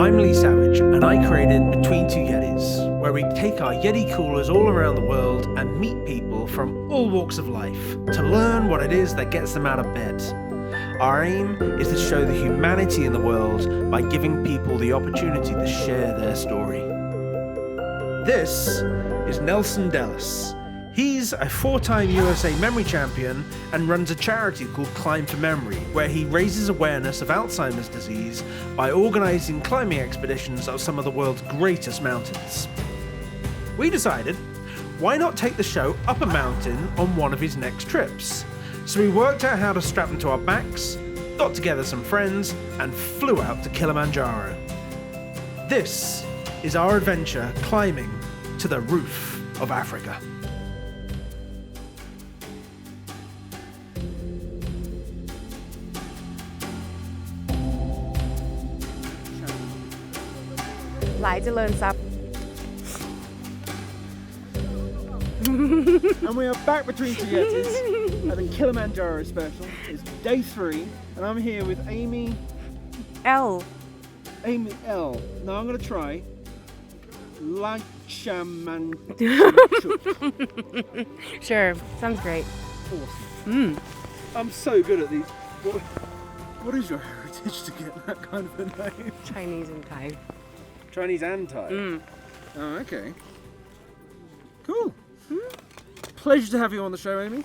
I'm Lee Savage, and I created Between Two Yetis, where we take our Yeti coolers all around the world and meet people from all walks of life to learn what it is that gets them out of bed. Our aim is to show the humanity in the world by giving people the opportunity to share their story. This is Nelson Dellis. He's a 4-time USA memory champion and runs a charity called Climb for Memory, where he raises awareness of Alzheimer's disease by organising climbing expeditions up some of the world's greatest mountains. We decided, why not take the show up a mountain on one of his next trips? So we worked out how to strap them to our backs, got together some friends, and flew out to Kilimanjaro. This is our adventure climbing to the roof of Africa. Laicharesonsup. And we are back between two yetis at the Kilimanjaro special. It's day 3, and I'm here with Amy L. L. Now I'm going to try Laicharesonsup. Sure, sounds great. Awesome. I'm so good at these. What is your heritage to get that kind of a name? Chinese and Thai. Chinese and Thai. Oh, okay. Cool. Pleasure to have you on the show, Amy.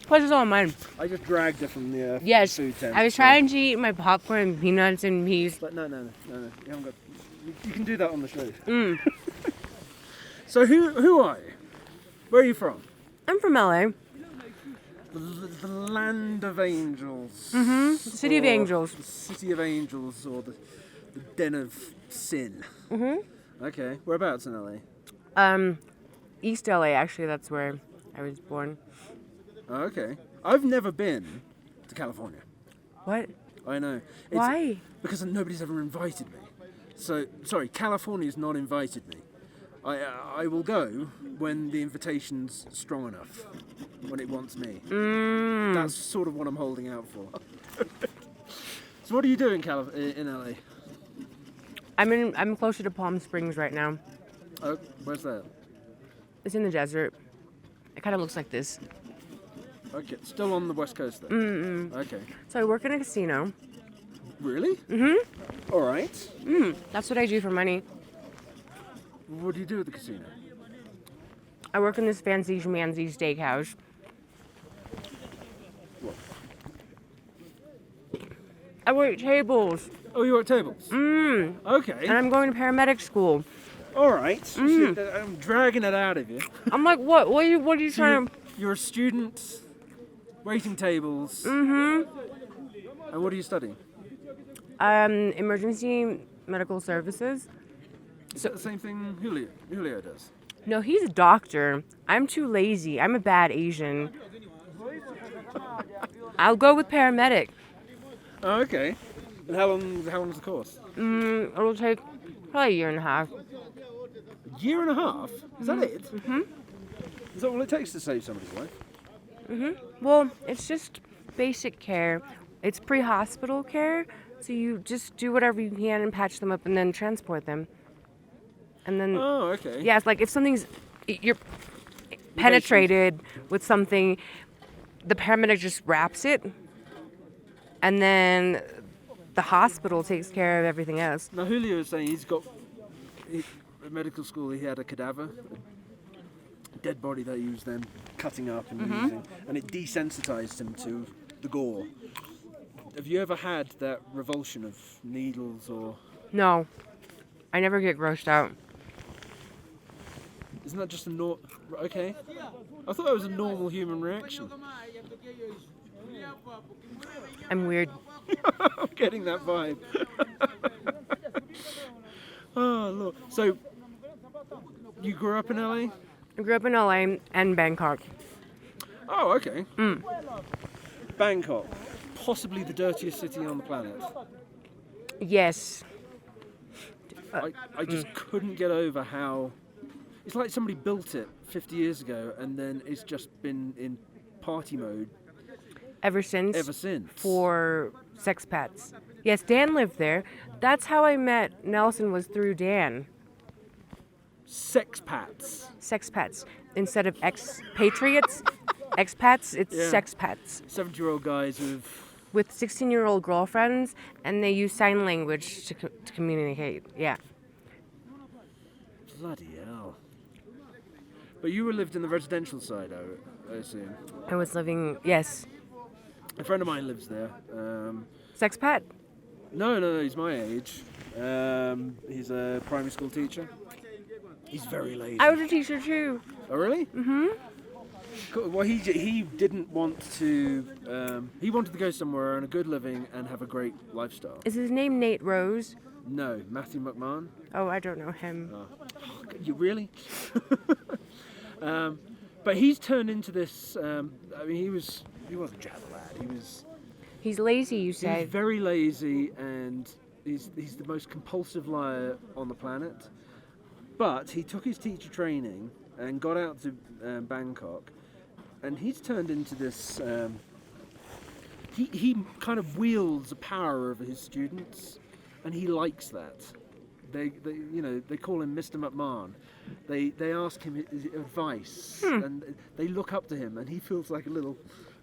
Pleasure's all mine. I just dragged her from the Yes, food tent. I was trying to eat my popcorn and peanuts and peas. But no. You haven't got. You can do that on the show. So who are you? Where are you from? I'm from LA. The land of angels. The city of angels. The city of angels, or the den of sin. Okay. Whereabouts in LA? East LA, actually, that's where I was born. Oh, okay. I've never been to California. What? I know. Why? Because nobody's ever invited me. So, sorry, California's not invited me. I will go when the invitation's strong enough, when it wants me. That's sort of what I'm holding out for. So what are you doing in LA? I'm closer to Palm Springs right now. Oh, where's that? It's in the desert. It kind of looks like this. Okay, still on the west coast then? Okay. So I work in a casino. Really? All right. That's what I do for money. What do you do at the casino? I work in this fancy schmancy steakhouse. What? I wait tables. Oh, you work tables? Okay. And I'm going to paramedic school. All right. So I'm dragging it out of you. I'm like, what? What are you trying to... You're a student, waiting tables. And what are you studying? Emergency medical services. Is that the same thing Julio does? No, he's a doctor. I'm too lazy. I'm a bad Asian. I'll go with paramedic. Oh, okay. And how long's the course? It'll take probably a year and a half. A year and a half? Is that it? Is that all it takes to save somebody's life? Well, it's just basic care. It's pre-hospital care, so you just do whatever you can and patch them up and then transport them. And then... Oh, okay. Yeah, it's like if you're penetrated with something, the paramedic just wraps it, and then the hospital takes care of everything else. Now, Julio is saying at medical school he had a cadaver, a dead body that he was then cutting up and using, and it desensitized him to the gore. Have you ever had that revulsion of needles or... No, I never get grossed out. Isn't that just a Okay. I thought it was a normal human reaction. I'm weird. I'm getting that vibe. Oh, Lord. So, you grew up in LA? I grew up in LA and Bangkok. Oh, okay. Bangkok. Possibly the dirtiest city on the planet. Yes. I just couldn't get over how... It's like somebody built it 50 years ago and then it's just been in party mode Ever since. ever since. For sex pets. Yes, Dan lived there. That's how I met Nelson, was through Dan. Sex pats. Sex pets. Instead of expatriates, expats, it's Yeah. sex pets. 70-year-old guys With 16-year-old girlfriends, and they use sign language to communicate. Yeah. bloody hell. But you lived in the residential side, I assume. I was living, yes. A friend of mine lives there. Sex pet? No, he's my age. He's a primary school teacher. He's very lazy. I was a teacher too. Oh, really? Mm-hmm. Cool. Well, he didn't want to. He wanted to go somewhere, earn a good living, and have a great lifestyle. Is his name Nate Rose? No, Matthew Mcmahon. Oh, I don't know him. You really? But he's turned into this. I mean, he wasn't jack lad. He's lazy, you He's say? very lazy, and he's the most compulsive liar on the planet. But he took his teacher training and got out to Bangkok, and he's turned into this. He kind of wields the power over his students, and he likes that. They call him Mr. McMahon. They ask him his advice, and they look up to him, and he feels like a little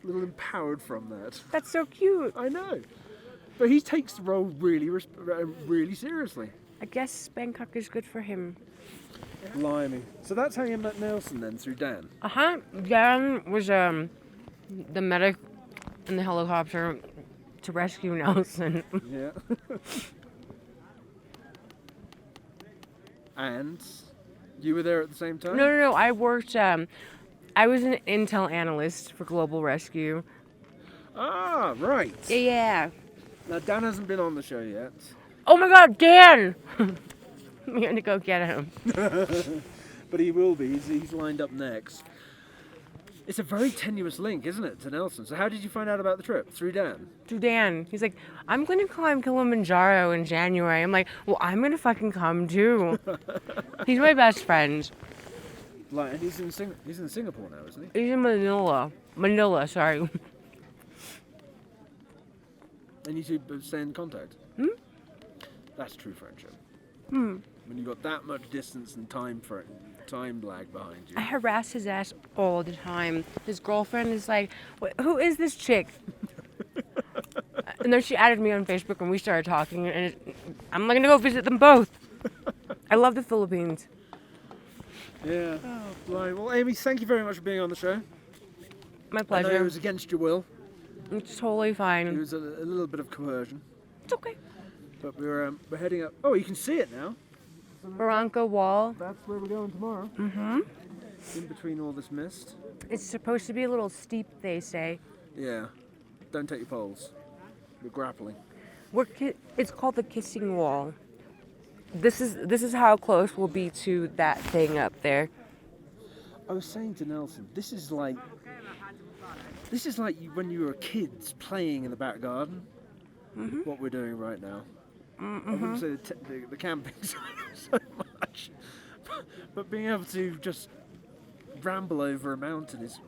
empowered from that. That's so cute. I know, but he takes the role really seriously. I guess Bangkok is good for him. Blimey. So that's how you met Nelson then, through Dan? Uh-huh. Dan was the medic in the helicopter to rescue Nelson. Yeah. And you were there at the same time? No. I worked, I was an intel analyst for Global Rescue. Ah, right. Yeah. Now, Dan hasn't been on the show yet. Oh my God, Dan! We had to go get him. But he will be. He's lined up next. It's a very tenuous link, isn't it, to Nelson? So how did you find out about the trip? Through Dan? To Dan. He's like, I'm going to climb Kilimanjaro in January. I'm like, well, I'm going to fucking come too. He's my best friend. Like, and he's in Singapore now, isn't he? He's in Manila, sorry. And you two stay in contact? That's true friendship. When you've got that much distance and time lag behind you. I harass his ass all the time. His girlfriend is like, who is this chick? And then she added me on Facebook and we started talking. And I'm going to go visit them both. I love the Philippines. Yeah. Oh, blimey. Well, Amy, thank you very much for being on the show. My I pleasure. know it was against your will. It's totally It fine. was a little bit of coercion. It's okay. But we're heading up. Oh, you can see it now. Barranca Wall. That's where we're going tomorrow. Mm-hmm. In between all this mist. It's supposed to be a little steep, they say. Yeah. Don't take your poles. We're grappling. It's called the Kissing Wall. This is how close we'll be to that thing up there. I was saying to Nelson, this is like when you were kids playing in the back garden. What we're doing right now. I wouldn't say the camping side so much, but being able to just ramble over a mountain is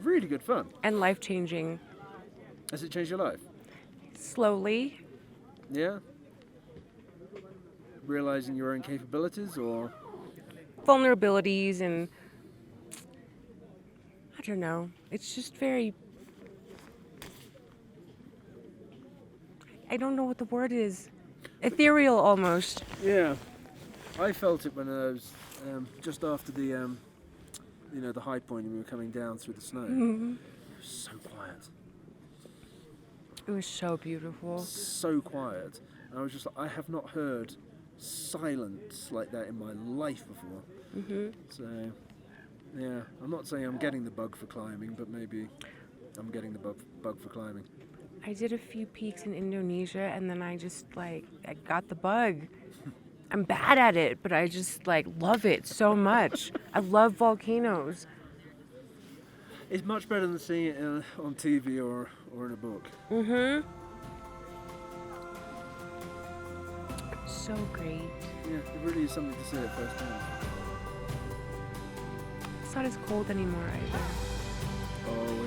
really good fun. And life-changing. Has it changed your life? Slowly. Yeah? Realizing your own capabilities, or? Vulnerabilities and... I don't know. It's just very... I don't know what the word is. Ethereal, almost. Yeah. I felt it when I was just after the, the high point and we were coming down through the snow. It was so quiet. It was so beautiful. So quiet. And I was just like, I have not heard silence like that in my life before. So, yeah, I'm not saying I'm getting the bug for climbing, but maybe I'm getting the bug for climbing. I did a few peaks in Indonesia and then I just I got the bug. I'm bad at it, but I just love it so much. I love volcanoes. It's much better than seeing it on TV or in a book. So great. Yeah, it really is something to see at first hand. It's not as cold anymore either. Oh,